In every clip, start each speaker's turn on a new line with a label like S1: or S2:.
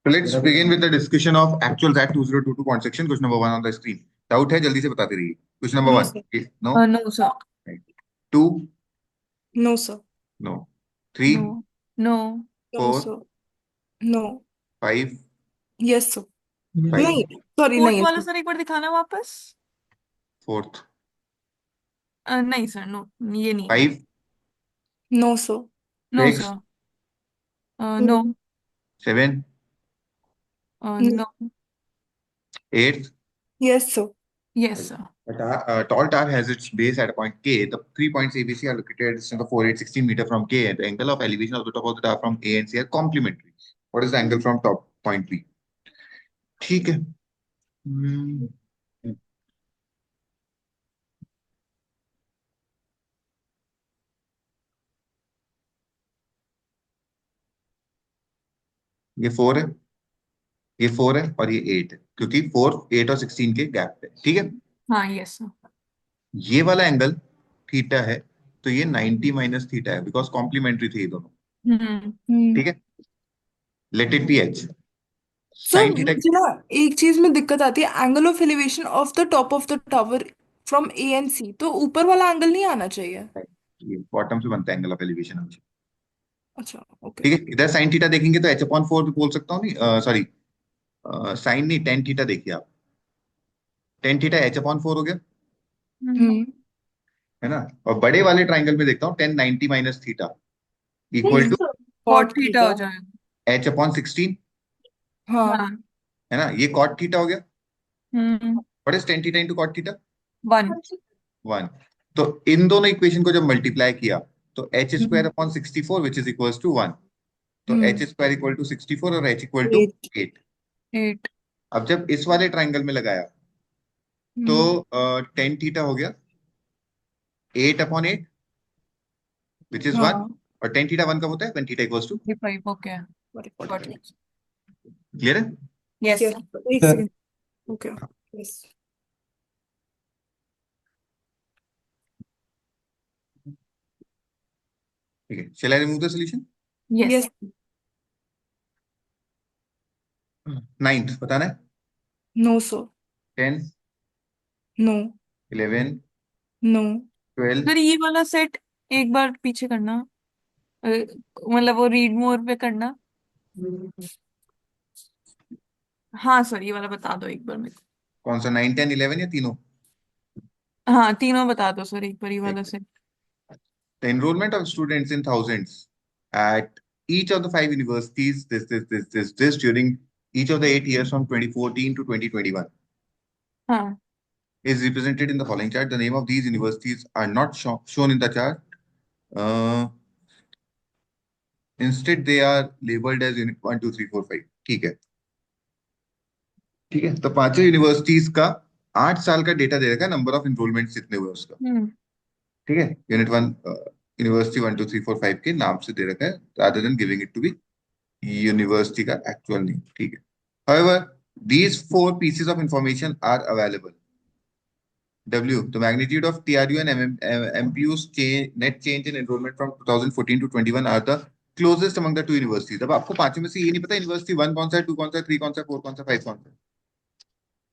S1: So let's begin with the discussion of actuals at 2022 point section. Question number 1 on the screen. Doubt है जल्दी से बताते रहिए. Question number
S2: No,
S1: 1.
S2: sir.
S1: No.
S2: No, sir.
S1: Right. 2.
S2: No, sir.
S1: No. 3.
S2: No. No. No,
S1: 4.
S2: sir. No.
S1: 5.
S2: Yes, sir.
S1: 5.
S2: नहीं, sorry
S3: fourth
S2: नहीं
S3: वाला
S2: sir.
S3: Sir एक बार दिखाना वापस।
S1: 4th.
S3: नहीं सर, नो, ये नहीं है।
S1: 5.
S2: No, sir.
S3: No
S1: 6.
S3: Sir. No.
S1: 7.
S2: No.
S3: No.
S1: 8.
S2: Yes, sir.
S3: Yes sir.
S1: A tall tower has its base at a point K. The 3 points ABC are located at a distance of 4816 meter from K, and the angle of elevation of the top of the tower from A and C are complementary. What is the angle from top point B? ठीक है. Hmm. ये 4 है, ये 4 है और ये 8 है, क्योंकि 4 8 और 16 के गैप पे. ठीक है.
S3: हाँ, यस सर।
S1: ये वाला एंगल थीटा है, तो ये 90 माइनस थीटा है, बिकॉज कॉम्प्लीमेंट्री थे ये दोनों.
S3: हम्म।
S1: ठीक है. Let it be H.
S2: Sir
S1: sine theta.
S2: मुझे ना एक चीज में दिक्कत आती है, angle of elevation of the top of the tower from A and C, तो ऊपर वाला एंगल नहीं आना चाहिए।
S1: ये बॉटम से बनता है एंगल ऑफ एलिवेशन हमेशा.
S2: अच्छा, ओके।
S1: ठीक है. इधर साइन थीटा देखेंगे तो एच अपॉन 4 भी बोल सकता हूँ. नहीं, सॉरी, साइन नहीं, टेन थीटा देखिए आप. टेन थीटा एच अपॉन 4 हो गया,
S3: हम्म।
S2: हम्म।
S1: है ना. और बड़े वाले ट्राइंगल में देखता हूँ, tan 90 minus theta equal to
S2: cot
S3: cot theta हो
S2: थीटा।
S3: जाएगा।
S1: H upon 16.
S2: हाँ।
S3: हाँ।
S1: है ना. ये कॉट थीटा हो गया.
S3: हम्म।
S1: What is tan theta into cot theta?
S3: One.
S1: 1. तो इन दोनों इक्वेशन को जब मल्टीप्लाई किया तो H square
S2: hmm.
S1: Upon 64 which is equal to 1. तो H
S2: hmm.
S1: Square equal to 64 और H equal to
S2: eight.
S1: 8.
S3: Eight.
S1: अब जब इस वाले ट्राइंगल में लगाया तो
S2: हम्म।
S1: टेन थीटा हो गया 8 अपॉन 8 विच इज 1.
S2: हाँ।
S1: और टेन थीटा 1 कब होता है? When theta equals to
S3: 45। Okay. Got
S1: 45.
S3: It.
S1: Clear है?
S3: Yes
S2: yes,
S3: sir.
S2: एक सेकंड। ओके। यस।
S1: ठीक है. Shall I remove the solution?
S3: Yes.
S2: Yes.
S1: Ninth बताना है.
S2: No sir.
S1: 10.
S2: No.
S1: 11.
S2: No.
S1: 12.
S3: Sir ये वाला सेट एक बार पीछे करना, मतलब वो रीड मोर पे करना। हाँ सर, ये वाला बता दो एक बार मेरे को।
S1: कौन सा? 9 10 11 या तीनों?
S3: हाँ, तीनों बता दो सर एक बार, ये वाला
S1: एक.
S3: Set.
S1: The enrollment of students in thousands at each of the five universities this during each of the 8 years from 2014 to 2021
S3: हाँ।
S1: is represented in the following chart. The name of these universities are not shown in the chart. Uh, Instead, they are labeled as unit 1 2 3 4 5. ठीक है. ठीक है. तो पांचों universities का 8 साल का डेटा दे रखा है, नंबर ऑफ इनरोलमेंट जितने हुए उसका.
S3: हम्म।
S1: ठीक है. यूनिट 1 यूनिवर्सिटी 1 2 3 4 5 के नाम से दे रखा है, rather than giving it to be university का एक्चुअल नेम. ठीक है. However, these four pieces of information are available. W, the magnitude of TRU and MPU's net change in enrollment from 2014 to 21 are the closest among the two universities. अब आपको पांचों में से ये नहीं पता यूनिवर्सिटी 1 कौन सा है, 2 कौन सा है, 3 कौन सा है, 4 कौन सा है, 5 कौन सा है.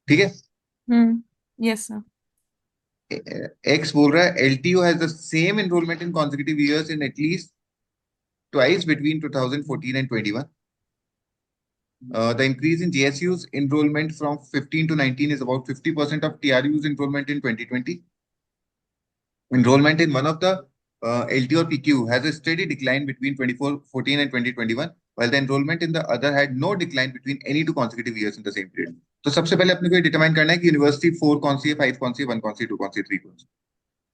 S1: ठीक है.
S3: हम्म। Yes sir.
S1: X बोल रहा है LTO has the same enrollment in consecutive years in at least twice between 2014 and 21. The increase in JSU's enrollment from 15 to 19 is about 50% of TRU's enrollment in 2020. Enrollment in one of the LT or PQ has a steady decline between 2014 and 2021, while the enrollment in the other had no decline between any two consecutive years in the same period. तो सबसे पहले अपने को ये determine करना है कि university 4 कौन सी है, 5 कौन सी है, 1 कौन सी है, 2 कौन सी है, 3 कौन सी है.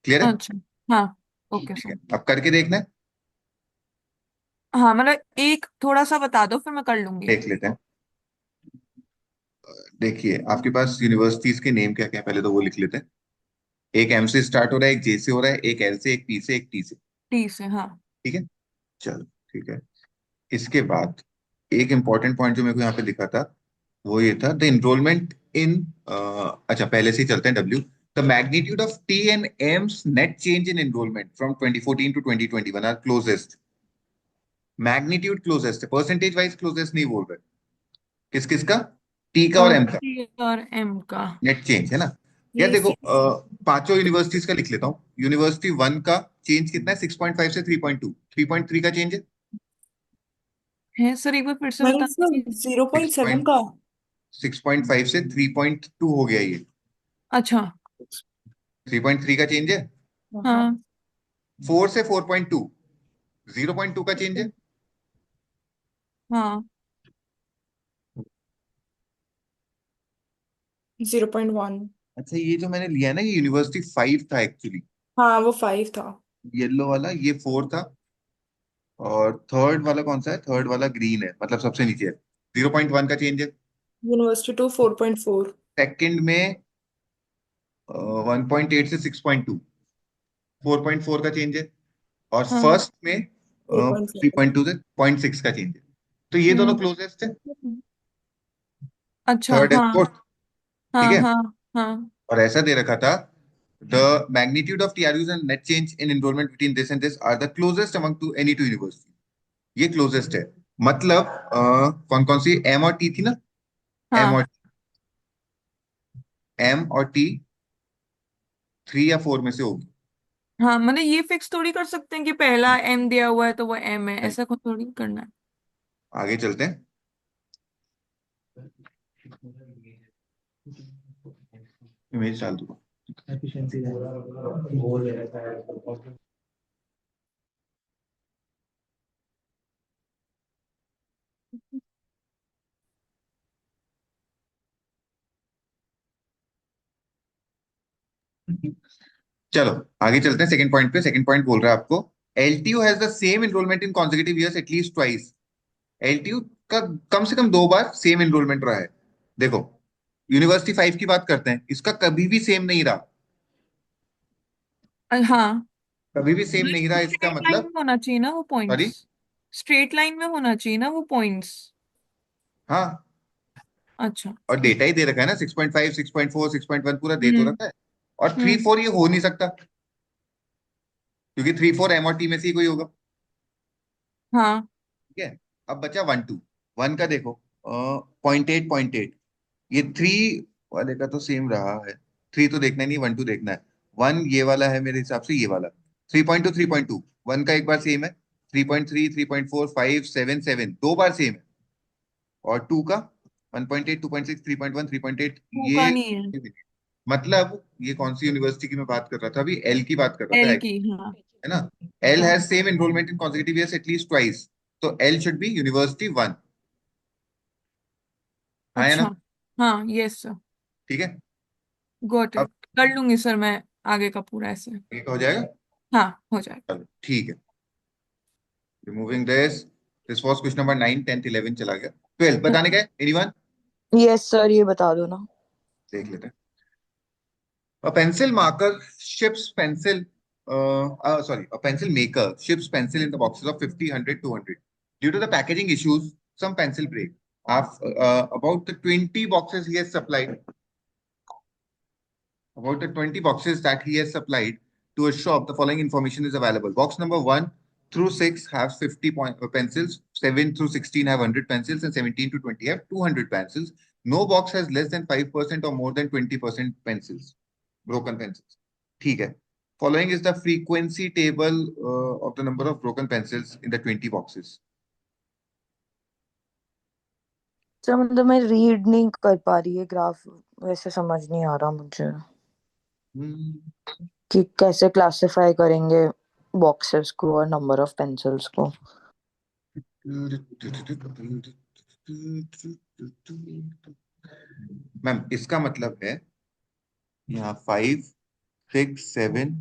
S1: क्लियर है?
S3: अच्छा। हाँ। ओके
S1: ठीक है.
S3: सर।
S1: अब करके देखना है.
S3: हाँ, मतलब एक थोड़ा सा बता दो, फिर मैं कर लूंगी।
S1: देख लेते हैं. देखिए आपके पास यूनिवर्सिटीज के नेम क्या क्या है, पहले तो वो लिख लेते हैं. एक एम से स्टार्ट हो रहा है, एक जे से हो रहा है, एक एल से, एक पी से, एक टी से.
S3: टी से, हाँ।
S1: ठीक है. चलो. ठीक है. इसके बाद एक इंपॉर्टेंट पॉइंट जो मेरे को यहाँ पे दिखा था वो ये था, द इनरोलमेंट इन, अच्छा पहले से ही चलते हैं. W, the magnitude of T and M's net change in enrolment from 2014 to 2021 are closest. Magnitude closest है, परसेंटेज वाइज क्लोजेस्ट नहीं बोल रहे. किस किस का? टी का और एम का
S3: टी और एम का।
S1: नेट चेंज है ना। यार
S2: ये
S1: देखो
S2: सी
S1: पांचों यूनिवर्सिटीज का लिख लेता हूँ। यूनिवर्सिटी वन का चेंज कितना है? 6.5 से 3.2। 3.3 का चेंज है।
S3: है सर, एक बार फिर से
S2: नहीं
S3: बता
S2: सर,
S3: दीजिए।
S2: 0.7 का।
S1: 6.5 से 3.2 हो गया ये।
S3: अच्छा।
S1: 3.3 का चेंज है।
S3: हाँ
S1: 4 से 4.2, 0.2 का चेंज है।
S3: हाँ।
S2: 0.1।
S1: अच्छा ये जो मैंने लिया है ना, ये यूनिवर्सिटी फाइव था एक्चुअली।
S2: हाँ वो 5 था।
S1: येलो वाला ये फोर था। और थर्ड वाला कौन सा है? थर्ड वाला ग्रीन है, मतलब सबसे नीचे है। 0.1 का चेंज है।
S2: यूनिवर्सिटी 2 4.4।
S1: सेकंड में 1.8 से 6.2, 4.4 का चेंज है। और
S3: हाँ।
S1: फर्स्ट में
S2: 4.7।
S1: 3.2 से 0.6 का चेंज है। तो ये दोनों
S3: हम्म।
S1: क्लोजेस्ट है।
S3: अच्छा।
S1: थर्ड एंड
S3: हाँ
S1: फोर्थ। ठीक
S3: हाँ
S1: है।
S3: हाँ हाँ।
S1: और ऐसा दे रखा था, the magnitude of TRUs and net change in enrolment between this and this are the closest among to any two university. ये क्लोजेस्ट है। मतलब कौन कौन सी एम और टी थी ना? एम
S3: हाँ
S1: और टी 3 या 4 में से होगी।
S3: हाँ, मतलब ये फिक्स थोड़ी कर सकते हैं कि पहला एम दिया हुआ है तो वो एम है,
S1: नहीं,
S3: ऐसा कुछ थोड़ी करना है।
S1: आगे चलते हैं। इमेज डाल दूंगा। चलो आगे चलते हैं सेकंड पॉइंट पे। सेकंड पॉइंट बोल रहा है आपको, LTU has the same enrolment in consecutive years at least twice. LTU का कम से कम 2 बार सेम एनरोलमेंट रहा है। देखो यूनिवर्सिटी फाइव की बात करते हैं, इसका कभी भी सेम नहीं रहा।
S3: हाँ,
S1: कभी भी सेम नहीं रहा इसका
S3: स्ट्रेट लाइन
S1: मतलब।
S3: में होना चाहिए ना वो पॉइंट्स।
S1: सॉरी।
S3: स्ट्रेट लाइन में होना चाहिए ना वो पॉइंट्स।
S1: हाँ,
S3: अच्छा।
S1: और डेटा ही दे रखा है ना, 6.5 6.4 6.1 पूरा दे तो
S3: हम्म
S1: रखा है। और थ्री
S3: हम्म।
S1: फोर ये हो नहीं सकता, क्योंकि 3 4 एम और टी में से ही कोई होगा।
S3: हाँ
S1: ठीक है। अब बचा 1 2। वन का देखो 0.8 0.8। ये थ्री वाले का तो सेम रहा है। थ्री तो देखना ही नहीं, 1 2 देखना है। वन ये वाला है मेरे हिसाब से, ये वाला 3.2 3.2। वन का एक बार सेम है। 3.3 3.4 5 7 7 2 बार सेम है। और टू का 1.8 2.6 3.1 3.8
S3: मौका
S1: ये।
S3: नहीं है।
S1: मतलब ये कौन सी यूनिवर्सिटी की मैं बात कर रहा था अभी? एल की बात कर रहा था,
S3: एल
S1: है
S3: की, हाँ।
S1: ना? एल हैज
S3: हाँ।
S1: Same enrolment in consecutive years at least twice. तो L should be university one. हाँ है
S3: अच्छा।
S1: ना?
S3: हाँ, यस सर।
S1: ठीक है।
S3: गॉट
S1: अब
S3: इट, कर लूंगी सर मैं आगे का पूरा ऐसे।
S1: एक हो जाएगा।
S3: हाँ, हो जाएगा।
S1: चलो ठीक है। Removing this was question number 9 10th 11 चला गया। 12 बताने का है एनीवन?
S4: यस सर, ये बता दो ना।
S1: देख लेते हैं। A pencil marker ships pencil, sorry, a pencil maker ships pencil in the boxes of 50, 100, 200. Due to the packaging issues, some pencil break. About the 20 boxes he has supplied, about the 20 boxes that he has supplied to a shop, the following information is available. Box number 1 through 6 have 50 pencils, 7 through 16 have 100 pencils, and 17 to 20 have 200 pencils. No box has less than 5% or more than 20% pencils, broken pencils. ठीक है. Following is the frequency table of the number of broken pencils in the 20 boxes.
S4: Sir मतलब मैं read नहीं कर पा रही है graph, वैसे समझ नहीं आ रहा मुझे
S1: Hmm.
S4: कि कैसे क्लासिफाई करेंगे बॉक्सेस को और नंबर ऑफ पेंसिल्स को।
S1: मैम इसका मतलब है यहाँ 5 6 7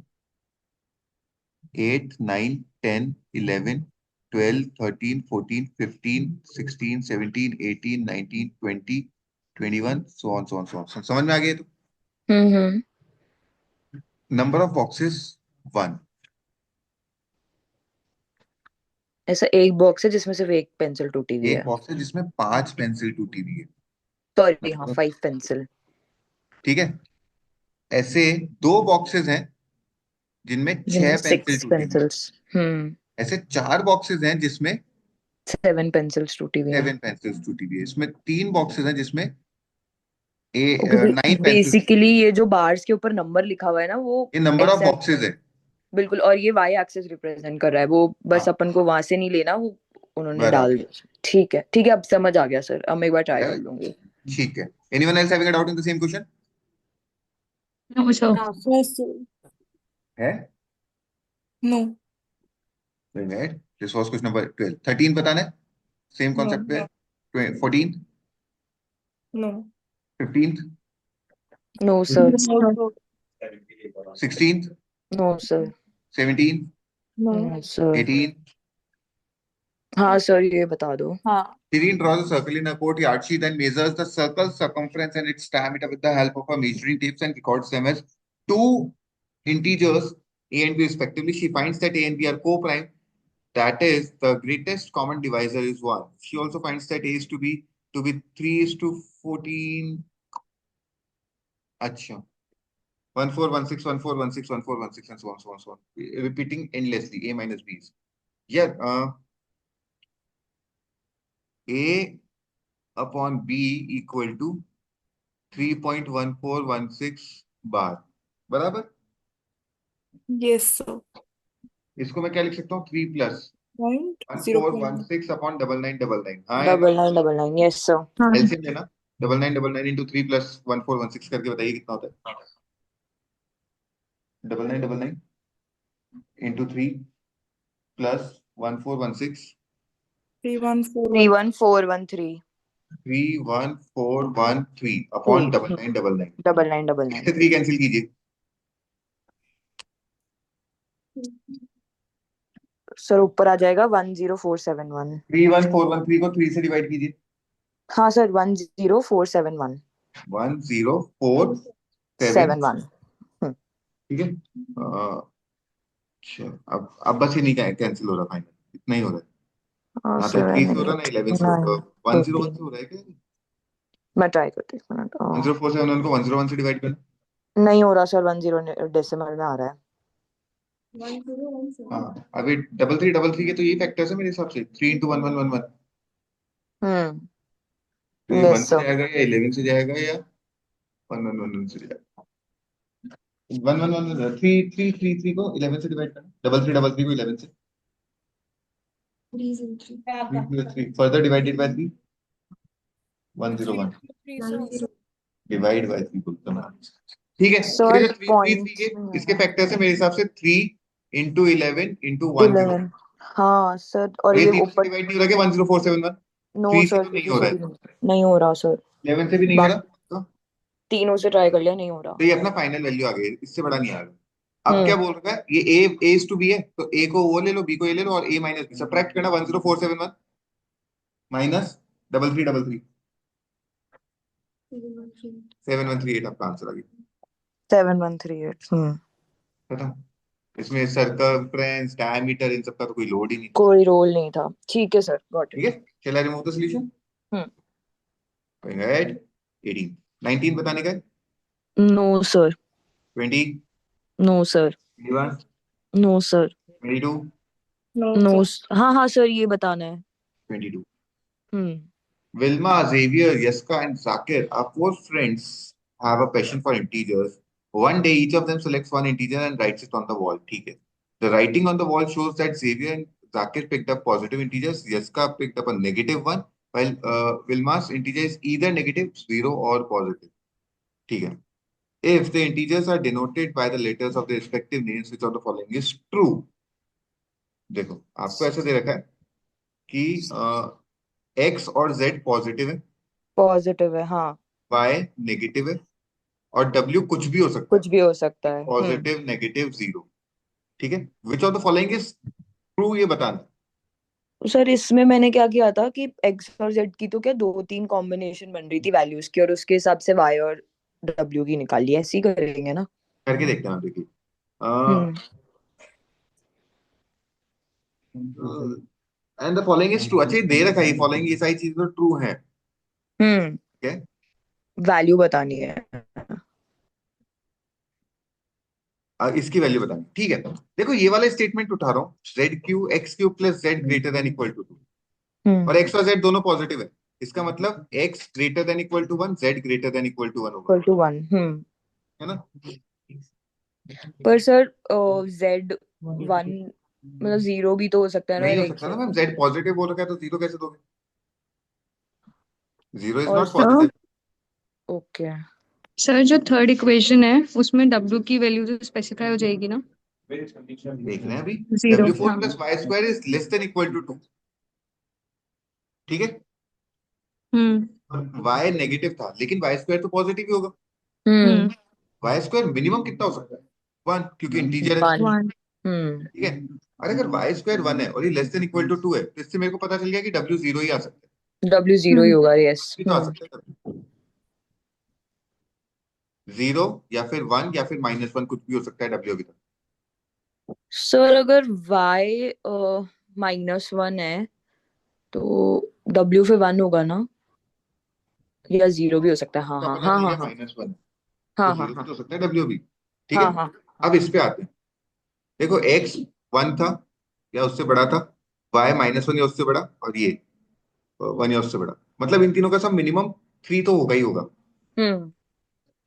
S1: 8 9 10 11 12 13 14 15 16 17 18 19 20 21 so on समझ में आ गया? तो
S4: हम्म।
S1: Number of boxes 1।
S4: ऐसा एक बॉक्स है जिसमें सिर्फ एक पेंसिल टूटी हुई
S1: एक
S4: है।
S1: बॉक्स है जिसमें 5 पेंसिल टूटी हुई है।
S4: सॉरी, हाँ,
S1: मतलब
S4: 5 पेंसिल।
S1: ठीक है। ऐसे 2 बॉक्सेस हैं जिनमें
S4: जिनमें
S1: 6 पेंसिल
S4: सिक्स
S1: टूटी हुई है।
S4: पेंसिल्स। हम्म।
S1: ऐसे 4 बॉक्सेस हैं जिसमें
S4: 7 pencils टूटी हुई हैं।
S1: 7 पेंसिल्स टूटी हुई है। इसमें 3 बॉक्सेस हैं जिसमें ए
S4: ओके,
S1: 9 पेंसिल्स।
S4: बेसिकली ये जो बार्स के ऊपर नंबर लिखा हुआ है ना, वो
S1: ये नंबर ऑफ
S4: एक्स
S1: बॉक्सेस है।
S4: बिल्कुल, और ये वाई एक्सिस रिप्रेजेंट कर रहा है, वो बस
S1: हाँ
S4: अपन को वहां से नहीं लेना, वो उन्होंने डाल
S1: बराबर।
S4: दिया। ठीक है ठीक है, अब समझ आ गया सर, अब मैं एक बार ट्राई कर
S1: Yeah,
S4: लूंगी।
S1: ठीक है। Anyone else having a doubt in the same question?
S3: No sir.
S2: Yes.
S1: है?
S2: No.
S1: Right, this was question number 12। 13 बताना है, सेम कॉन्सेप्ट
S2: No.
S1: पे। 14,
S2: No.
S1: 15,
S4: no sir.
S2: No.
S1: 16,
S4: no sir.
S1: 17,
S2: No.
S4: No sir.
S1: 18।
S4: हाँ sir, ये बता दो।
S3: हाँ।
S1: Serene draws a circle in a court yard. She then measures the circle's circumference and its diameter with the help of her measuring tapes and records them as two integers a and b respectively. She finds that a and b are co-prime. That is, the greatest common divisor is 1. She also finds that a is to be 3 is to 14. Acha. 1 4 1 6 1 4 1 6 1 4 1 6 and so on so on so on. Repeating endlessly. A minus b is. Yeah. A upon b equal to 3.1416 बार, बराबर।
S2: Yes, sir.
S1: इसको मैं क्या लिख सकता हूँ? 3 plus
S2: Point 0.1.
S1: 1416 upon 9999। हाँ या
S4: double nine, yes sir.
S3: हाँ।
S1: एलसीएम लेना। 9999 इंटू 3 प्लस 1416 करके बताइए कितना होता है? 9999 into 3 plus 1416
S2: 31413.
S4: 31413।
S1: 31413 upon 9999।
S4: Double nine.
S1: 3 cancel कीजिए।
S4: सर ऊपर आ जाएगा 10471।
S1: 31413 को 3 से डिवाइड कीजिए।
S4: हाँ सर, 10471।
S1: 1047।
S4: 71।
S1: ठीक है। अच्छा, अब बस ये नहीं कैंसिल हो रहा फाइनल, इतना ही हो रहा है।
S4: हाँ
S1: ना तो
S4: सर,
S1: 3 से हो रहा,
S4: नहीं
S1: ना 11 से हो रहा। 101 से हो रहा है क्या?
S4: मैं ट्राई करती हूँ, एक मिनट।
S1: 1047 को 101 से डिवाइड करना।
S4: नहीं हो रहा सर, 10 डेसिमल में आ रहा है।
S2: 1017.
S1: हाँ, अभी 3333 के तो ये फैक्टर्स है मेरे हिसाब से। 3 इंटू 1111।
S4: हम्म।
S1: तो ये 1
S4: यस
S1: से
S4: सर।
S1: जाएगा या 11 से जाएगा या 1111 से जाएगा? 1111 3333 को 11 से डिवाइड करना। 3333 को 11 से। 3 further divided by 3 101 divide by 3 बोलता मैं। ठीक है, तो
S4: सर
S1: ये जो 333
S4: पॉइंट्स
S1: के इसके फैक्टर्स है मेरे हिसाब से 3 इंटू 11 इंटू 101।
S4: 11। हाँ सर, और
S1: तो ये
S4: ये
S1: 3 से
S4: ऊपर।
S1: डिवाइड नहीं हो रहा क्या? 10471।
S4: नो
S1: 3 से
S4: सर,
S1: तो नहीं
S4: किसी
S1: हो
S4: से
S1: रहा
S4: भी
S1: है,
S4: नहीं हो रहा सर।
S1: 11 से भी नहीं हो रहा।
S4: बाकी
S1: तो
S4: तीनों से ट्राई कर लिया, नहीं हो रहा।
S1: ये अपना फाइनल वैल्यू आ गई, इससे बड़ा नहीं आएगा। अब क्या
S4: हम्म।
S1: बोल रहा है? ये ए इज टू बी है, तो ए को वो ले लो, बी को ये ले लो, और ए माइनस बी सब्ट्रैक्ट करना। 10471 माइनस 3333 7138 आपका आंसर आ गया।
S4: 7138।
S1: खत्म। इसमें सर्कमफ्रेंस, डायमीटर, इन सब का तो कोई लोड ही नहीं।
S4: कोई रोल नहीं था। ठीक है सर, गॉट
S1: ठीक
S4: इट।
S1: है, चला remove the solution.
S4: Hmm.
S1: Going ahead. 18 19 बताने का है।
S4: No sir.
S1: 20
S4: no sir.
S1: 21
S4: no sir.
S1: 22
S2: No,
S4: no.
S2: sir.
S4: हाँ हाँ सर, ये बताना है।
S1: 22
S4: हम्म।
S1: Vilma, Xavier, Yaska, and Zakir are four friends have a passion for integers. One day, each of them selects one integer and writes it on the wall. ठीक है. The writing on the wall shows that Xavier and Zakir picked up positive integers. Yaska picked up a negative one, while Vilma's integer is either negative, 0 or positive. ठीक है. If the integers are denoted by the letters of the respective names, which of the following is true? देखो, आपको ऐसा दे रखा है कि x और z पॉजिटिव है,
S4: पॉजिटिव है, हाँ।
S1: y नेगेटिव है, और w कुछ भी हो सकता है,
S4: कुछ भी हो सकता है।
S1: Positive, negative, 0। ठीक है, which of the following is true, ये बताना।
S4: सर इसमें मैंने क्या किया था कि एक्स और जेड की तो क्या दो तीन कॉम्बिनेशन बन रही थी वैल्यूज की, और उसके हिसाब से वाई और डब्ल्यू की निकाली। ऐसे ही करेंगे ना?
S1: करके देखते हैं आप, देखिए।
S4: हम्म।
S1: And the following is true. अच्छा, ये दे रखा है, फॉलोइंग ये सारी चीजें तो ट्रू है।
S4: हम्म।
S1: ठीक है,
S4: वैल्यू बतानी है।
S1: इसकी वैल्यू बतानी। ठीक है, देखो ये वाला स्टेटमेंट उठा रहा हूँ, Z Q X Q plus Z greater than equal to 2। और x और z दोनों पॉजिटिव है, इसका मतलब x greater than equal to 1, z greater than equal to 1 होगा,
S4: इक्वल टू 1।
S1: है ना?
S4: पर सर Z 1 मतलब 0 भी तो हो सकता है ना,
S1: नहीं हो
S4: और
S1: सकता
S4: X
S1: ना
S4: है।
S1: मैम, z पॉजिटिव बोल रखा है तो 0 कैसे दोगे? 0 इज
S4: और
S1: नॉट पॉजिटिव।
S4: ओके
S5: सर जो थर्ड इक्वेशन है उसमें W की वैल्यू तो स्पेसिफाई हो जाएगी ना?
S1: देख रहे हैं अभी,
S5: 0।
S1: w4
S5: हाँ।
S1: Plus Y square is less than equal to 2, ठीक है? y नेगेटिव था लेकिन y स्क्वायर तो पॉजिटिव ही होगा।
S5: हम्म।
S1: y स्क्वायर मिनिमम कितना हो सकता है? 1, क्योंकि इंटीजर है,
S4: 1
S5: 1।
S1: ठीक है? और अगर y स्क्वायर 1 है और ये लेस देन इक्वल टू 2 है, तो इससे मेरे को पता चल गया कि w 0 ही आ सकता है।
S4: W 0 ही होगा, यस।
S1: ये तो आ सकता है w 0 या फिर 1 या फिर -1, कुछ भी हो सकता है w अभी तक।
S4: सर अगर Y -1 है तो W फिर 1 होगा ना, या 0 भी हो सकता है। हाँ
S1: तो
S4: हाँ
S1: पता
S4: हाँ
S1: चल
S4: हाँ
S1: गया
S4: हाँ
S1: -1, तो
S4: हाँ हाँ
S1: 0 भी
S4: हाँ
S1: तो हो सकता है w भी, ठीक है?
S4: हाँ हाँ
S1: अब इस पे आते हैं। देखो x 1 था या उससे बड़ा था, y -1 या उससे बड़ा, और ये 1 या उससे बड़ा, मतलब इन तीनों का सम मिनिमम 3 तो होगा ही होगा,
S4: हम्म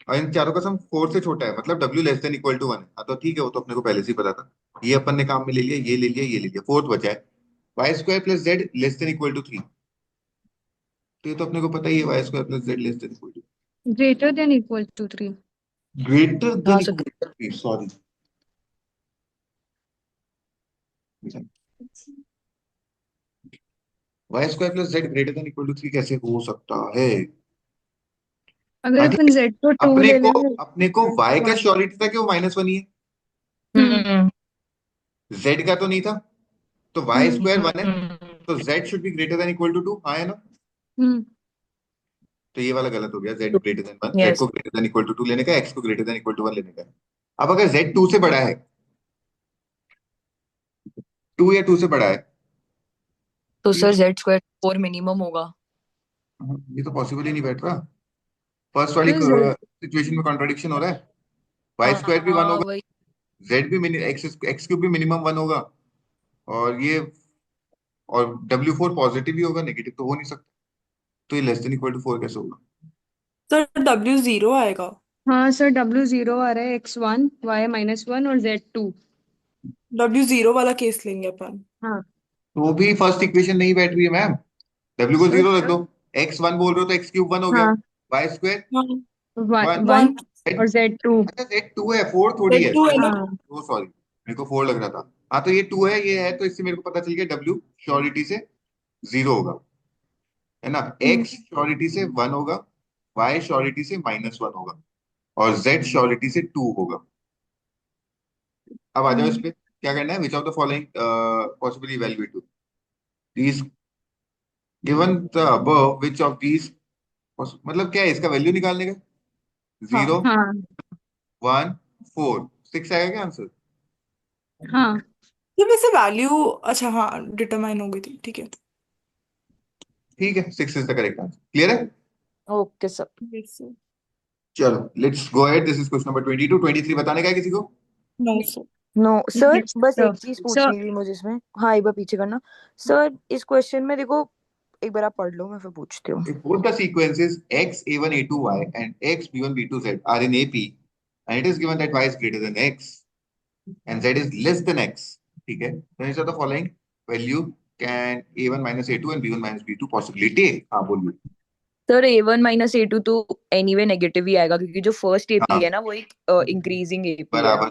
S1: और इन चारों का सम 4 से छोटा है, मतलब w less than equal to 1 है। हाँ तो ठीक है, वो तो अपने को पहले से ही पता था, ये अपन ने काम में ले लिया, ये ले लिया, ये ले लिया, फोर्थ बचा है Y square plus Z less than equal to 3। तो ये तो अपने को पता ही है, Y square plus Z less than equal to,
S5: greater than equal to 3।
S1: Greater than
S4: हाँ
S1: equal
S4: sir.
S1: To 3, sorry. Y square plus Z greater than equal to 3 कैसे हो सकता है?
S5: अगर
S1: हाँ
S5: अपन
S1: ठीक है,
S5: Z को 2
S1: अपने
S5: ले
S1: को
S5: लें।
S1: अपने को y का
S5: 1।
S1: श्योरिटी था कि वो -1 ही है,
S5: हम्म।
S1: z का तो नहीं था, तो y
S5: हम्म।
S1: स्क्वायर 1 है, तो z should be greater than equal to 2, हाँ है ना?
S5: हम्म।
S1: तो ये वाला गलत हो गया, z greater then 1, z
S4: yes.
S1: को ग्रेटर देन इक्वल टू 2 लेने का, x को ग्रेटर देन इक्वल टू 1 लेने का। अब अगर z 2 से बड़ा है, 2 या 2 से बड़ा है,
S4: तो
S1: ये
S4: सर Z स्क्वायर 4 मिनिमम होगा।
S1: ये तो पॉसिबल ही नहीं बैठ रहा, फर्स्ट वाली
S5: तो Z।
S1: सिचुएशन में कॉन्ट्रडिक्शन हो रहा है। वाई स्क्वायर भी 1
S4: हाँ
S1: होगा,
S4: वही।
S1: जेड भी एक्स क्यूब भी मिनिमम 1 होगा, और ये, और w4 पॉजिटिव ही होगा, नेगेटिव तो हो नहीं सकता, तो ये लेस देन इक्वल टू 4 कैसे होगा?
S2: सर W 0 आएगा।
S5: हाँ सर, W 0 आ रहा है, X 1 Y -1 और Z 2।
S2: W 0 वाला केस लेंगे अपन।
S5: हाँ
S1: तो भी फर्स्ट इक्वेशन नहीं बैठ रही है मैम, w को
S5: सर।
S1: 0 रख दो, x1 बोल रहे हो तो x क्यूब 1 हो गया,
S5: हाँ।
S1: वाई स्क्वायर
S2: हाँ
S1: 1,
S5: 1
S2: 1
S5: और Z 2।
S1: अच्छा z 2 है, 4 थोड़ी है,
S2: Z 2 है
S1: सॉरी,
S2: ना।
S5: हाँ।
S1: ओ सॉरी, मेरे को 4 लग रहा था। हाँ तो ये 2 है, ये है, तो इससे मेरे को पता चल गया w श्योरिटी से 0 होगा, है ना?
S5: हम्म।
S1: x श्योरिटी से 1 होगा, y श्योरिटी से -1 होगा, और z श्योरिटी से 2 होगा। अब आ जाओ इस पे, क्या करना है, which of the following possibly evaluate to these given the above, which of these, मतलब क्या है इसका वैल्यू निकालने का,
S2: हाँ
S1: 0
S5: हाँ
S1: 1 4 6 आएगा क्या आंसर?
S5: हाँ।
S2: तो वैसे वैल्यू, अच्छा हाँ डिटरमाइन हो गई थी, ठीक है।
S1: ठीक है, 6 is the correct answer, clear है?
S4: Okay sir.
S2: Yes, sir.
S1: चलो let's go ahead, this is question number 22, 23 बताने का है किसी को?
S2: No, sir.
S4: No sir,
S5: Next,
S4: बस
S5: sir.
S4: एक चीज
S5: Sir,
S4: पूछनी थी मुझे इसमें। हाँ एक बार पीछे करना सर, इस क्वेश्चन में देखो, एक बार आप पढ़ लो, मैं फिर पूछती हूँ।
S1: If both the sequences x a1 a2y and x b1 b2z are in AP, and it is given that y is greater than x and z is less than x, ठीक है, then each of the following value can a1 minus a2 and b1 minus b2 possibly take, हाँ बोलिए।
S4: Sir A1 -A2 तो anyway negative ही आएगा, क्योंकि जो first AP
S1: हाँ
S4: है ना वो एक इंक्रीजिंग एपी है।
S1: बराबर,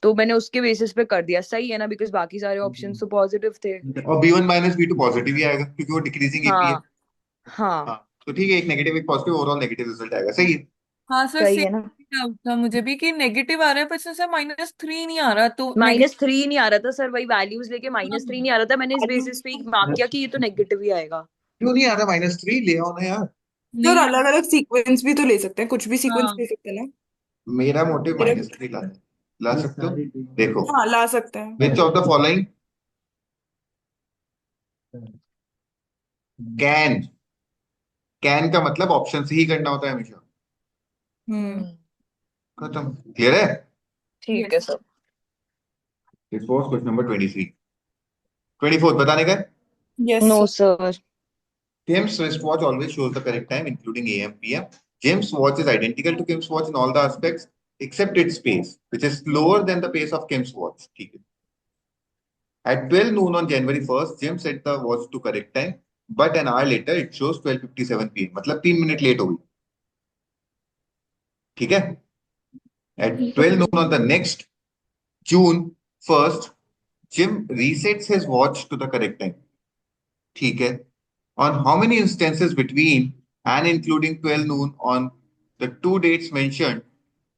S4: तो मैंने उसके बेसिस पे कर दिया, सही है ना, बिकॉज बाकी सारे ऑप्शंस तो पॉजिटिव थे।
S1: और b1 माइनस b2 पॉजिटिव ही आएगा क्योंकि वो डिक्रीजिंग एपी है।
S4: हाँ हाँ
S1: हाँ तो ठीक है, एक नेगेटिव एक पॉजिटिव, ओवरऑल नेगेटिव रिजल्ट आएगा, सही है।
S3: हाँ सर,
S4: सही
S3: सेम
S4: है ना।
S3: डाउट था मुझे भी कि नेगेटिव आ रहा है, पर सर -3 नहीं आ रहा, तो
S4: -3 नहीं आ रहा था सर, वही वैल्यूज लेके -3 नहीं आ रहा था, मैंने इस बेसिस पे मार्क किया कि ये तो नेगेटिव ही आएगा।
S1: क्यों नहीं आ रहा -3, ले आओ ना यार।
S2: सर
S3: नहीं।
S2: अलग अलग सीक्वेंस भी तो ले सकते हैं, कुछ भी सीक्वेंस
S3: हाँ
S2: ले सकते हैं ना।
S1: मेरा मोटिव
S2: मेरा
S1: -3 लाना है, ला सकते हो? देखो,
S2: हाँ ला सकते हैं।
S1: विच of the following can, can का मतलब ऑप्शन से ही करना होता है हमेशा,
S2: हम्म।
S1: खत्म, क्लियर है?
S4: ठीक है
S3: yes.
S4: Sir.
S1: This was question number 23, 24 बताने का है?
S2: Yes,
S4: No,
S2: sir.
S4: sir.
S1: Kim's wristwatch always shows the correct time, including AM, PM. Jim's watch is identical to Kim's watch in all the aspects, except its pace, which is slower than the pace of Kim's watch. ठीक है. At 12 noon on January 1st, Jim set the watch to correct time, but an hour later it shows 12:57 p.m. मतलब 3 minute late हो गई. ठीक है. At 12 noon on the next June 1st, Jim resets his watch to the correct time. ठीक है. On how many instances between and including 12 noon on the two dates mentioned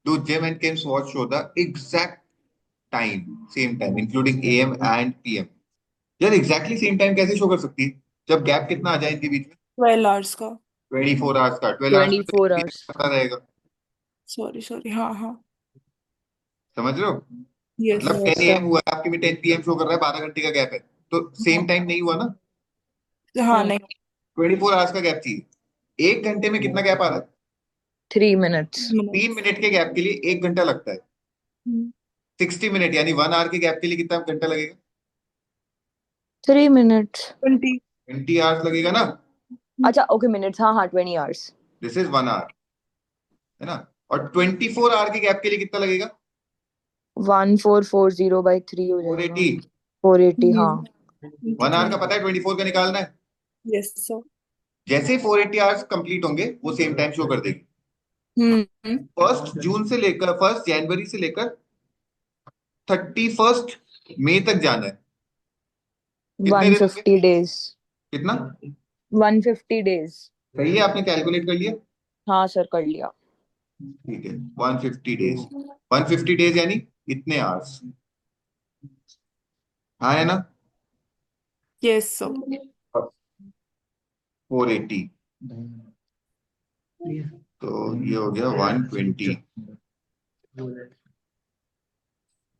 S1: do Jim and Kim's watch show the exact time, same time, including AM and PM? यार exactly same time कैसे show कर सकती है जब gap कितना आ जाए इनके बीच में?
S2: 12 hours का.
S1: 24 आवर्स का. 12 आवर्स में तो
S4: 24
S1: एक दिन
S4: hours.
S1: पता रहेगा.
S2: Sorry. हाँ.
S1: समझ रहे हो?
S2: Yes.
S1: मतलब
S4: Yes,
S1: 10 AM
S4: sir.
S1: हुआ है, आपके में 10 PM शो कर रहा है, 12 घंटे का गैप है, तो सेम टाइम नहीं हुआ ना.
S2: हाँ, नहीं.
S1: 24 आवर्स का गैप चाहिए. 1 घंटे में कितना गैप आ रहा है?
S4: 3 minutes.
S1: 3 मिनट के गैप के लिए 1 घंटा लगता है. 60 मिनट यानी 1 आवर के गैप के लिए कितना घंटा लगेगा?
S4: 3 minutes.
S2: 20.
S1: 20 आवर्स लगेगा ना.
S4: अच्छा, okay, minutes. हाँ, 20 hours.
S1: दिस इज 1 आवर, है ना. और 24 आवर के गैप के लिए कितना लगेगा?
S4: 1440 by 3 हो जाएगा.
S1: 480.
S4: 480, हाँ.
S1: 1 आवर का पता है, 24 का निकालना है.
S2: Yes, sir.
S1: जैसे 480 आवर्स कंप्लीट होंगे वो सेम टाइम शो कर देगी.
S2: हम्म.
S1: 1 जनवरी से लेकर 31 मई तक जाना है. कितने दिन होंगे?
S4: 150 days.
S1: कितना
S4: 150 days.
S1: सही है? आपने कैलकुलेट कर लिया?
S4: हाँ सर, कर लिया.
S1: ठीक है. 150 डेज. 150 डेज यानी इतने आवर्स. हाँ है ना.
S2: Yes, sir.
S1: 480 तो ये हो गया 120.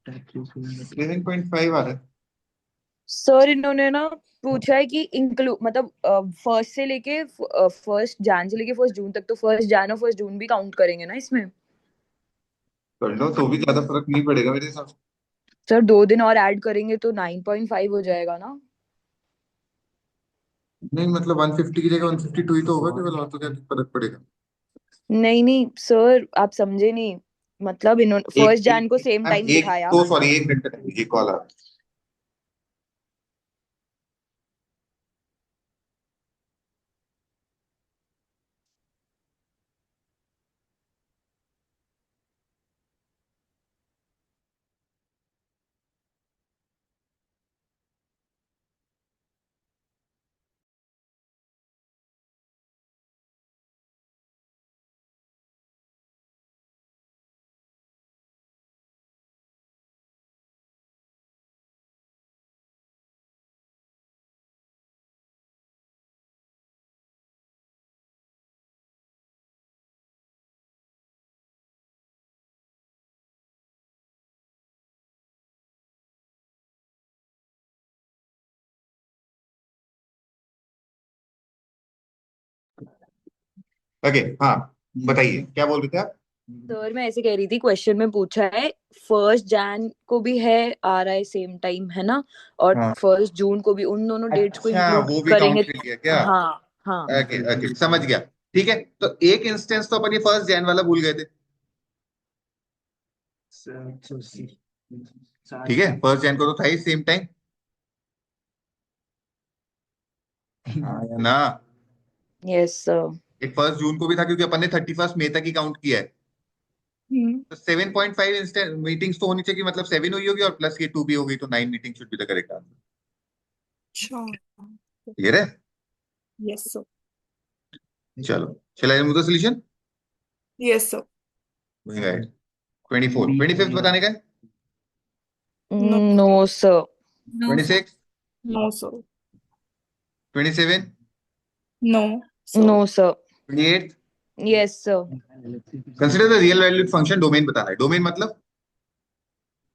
S1: 11.5 आ रहा है.
S4: सर इन्होंने ना पूछा है कि इंक्लूड मतलब फर्स्ट से लेके 1 जन से लेके 1 जून तक, तो 1 जन और 1 जून भी काउंट करेंगे ना इसमें?
S1: कर लो तो भी ज्यादा फर्क नहीं पड़ेगा मेरे हिसाब से.
S4: सर 2 दिन और ऐड करेंगे तो 9.5 हो जाएगा ना.
S1: नहीं मतलब 150 की जगह 152 ही तो होगा केवल, और तो क्या फर्क पड़ेगा?
S4: नहीं सर, आप समझे नहीं. मतलब इन्होंने 1 जन को सेम टाइम
S1: एक
S4: दिखाया.
S1: तो सॉरी 1 घंटा ये कॉल आ. ओके हाँ बताइए क्या बोल रहे थे आप?
S4: सर मैं ऐसे कह रही थी, क्वेश्चन में पूछा है 1 जन को भी है आ रहा है सेम टाइम, है ना, और
S1: हाँ.
S4: 1 जून को भी. उन दोनों डेट्स को
S1: अच्छा
S4: इंक्लूड
S1: वो भी
S4: करेंगे.
S1: काउंट कर लिया क्या?
S4: हाँ.
S1: ओके समझ गया. ठीक है तो एक इंस्टेंस तो अपन ये 1 जन वाला भूल गए थे. ठीक है 1 जन को तो था ही सेम टाइम ना.
S4: Yes sir.
S1: एक 1 जून को भी था क्योंकि अपन ने 31 मई तक ही काउंट किया है. तो 7.5 इंस्टेंट मीटिंग्स तो होनी चाहिए, मतलब 7 हुई होगी और प्लस ये 2 भी हो गई, तो 9 meeting should be the correct answer.
S2: अच्छा.
S1: क्लियर है?
S2: Yes, sir.
S1: चलो shall I remove the solution?
S2: Yes, sir.
S1: Going ahead. 24 25th बताने का है.
S2: No.
S4: No sir.
S3: No, sir.
S1: 26
S2: No, sir.
S1: 27
S2: No, sir.
S4: No sir.
S1: 28.
S4: Yes sir.
S1: Consider the real valued function. Domain बताना है. Domain मतलब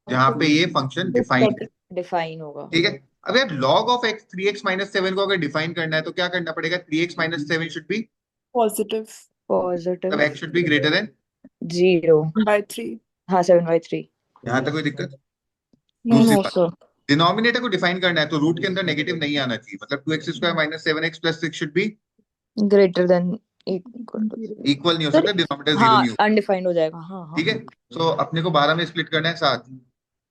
S1: जहां पे ये फंक्शन डिफाइंड है.
S4: डिफाइन होगा.
S1: ठीक है. अब यार log of x 3x minus 7 को अगर डिफाइन करना है तो क्या करना पड़ेगा? 3x minus 7 should be,
S2: Positive
S4: positive.
S1: मतलब x should be greater than.
S4: 0.
S2: by 3.
S4: हाँ, 7/3.
S1: यहाँ तक कोई दिक्कत?
S2: No,
S1: दूसरी
S4: नो
S1: बात,
S4: सर.
S1: डिनोमिनेटर को डिफाइन करना है तो रूट के अंदर नेगेटिव नहीं आना चाहिए, मतलब 2x² minus 7x plus 6 should be
S4: greater than equal to
S1: equal नहीं हो
S4: सर
S1: सकता, डिनोमिनेटर जीरो
S4: हाँ
S1: नहीं होगा।
S4: अनडिफाइंड हो जाएगा हाँ हाँ
S1: ठीक है, तो अपने को 12 में स्प्लिट करना है 7,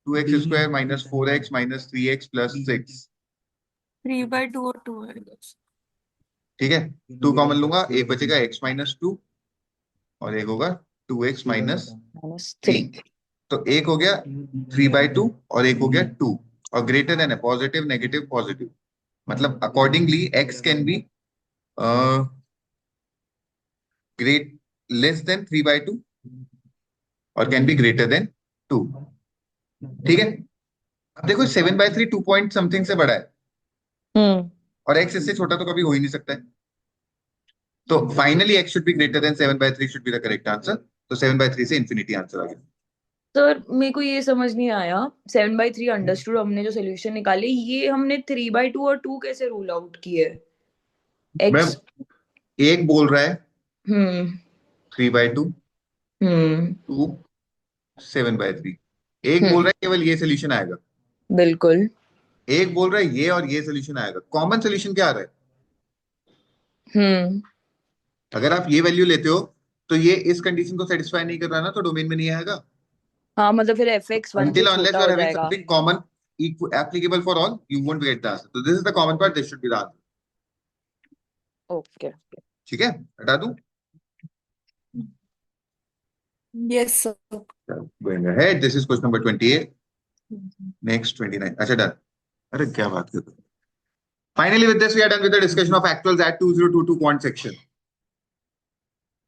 S1: 2x² minus 4x minus 3x plus 6।
S3: 3/2 और 2 है।
S1: ठीक है, 2 कॉमन लूंगा, एक बचेगा x माइनस 2 और एक होगा 2x माइनस
S4: माइनस
S1: 3।
S4: 3
S1: तो एक हो गया 3/2 और एक हो गया 2, और ग्रेटर देन है पॉजिटिव नेगेटिव पॉजिटिव, मतलब accordingly x can be great less than 3/2 और कैन बी ग्रेटर देन 2। ठीक है, अब देखो 7/3 2 पॉइंट समथिंग से बड़ा है
S4: हम्म
S1: और x इससे छोटा तो कभी हो ही नहीं सकता है, तो finally x should be greater then 7/3 should be the correct answer. तो 7/3 से इंफिनिटी आंसर आ गया।
S4: सर मेरे को ये समझ नहीं आया 7/3 अंडरस्टूड हमने जो सोल्यूशन निकाले ये हमने 3/2 और 2 कैसे रूल आउट किए
S1: मैं
S4: x
S1: एक बोल रहा है
S4: हम्म
S1: 3/2,
S4: हम्म
S1: 2 7/3, एक बोल रहा है केवल ये सोल्यूशन आएगा,
S4: बिल्कुल
S1: एक बोल रहा है ये और ये सोल्यूशन आएगा। कॉमन सोल्यूशन क्या आ रहा है?
S4: हम्म
S1: अगर आप ये वैल्यू लेते हो तो ये इस कंडीशन को सेटिस्फाई नहीं कर रहा ना, तो डोमेन में नहीं आएगा।
S4: हाँ मतलब फिर fx 1 से
S1: Until unless
S4: छोटा
S1: you are
S4: हो
S1: having
S4: जाएगा
S1: something common applicable for all, you won't get the answer. So this is the common part. This should be the answer.
S4: Okay
S1: ठीक है, हटा दूं?
S2: Yes, sir.
S1: Going ahead. This is question number 28. Next 29. अच्छा done. अरे क्या बात कर रहे हो? Finally, with this, we are done with the discussion of actuals at 2022 quant section.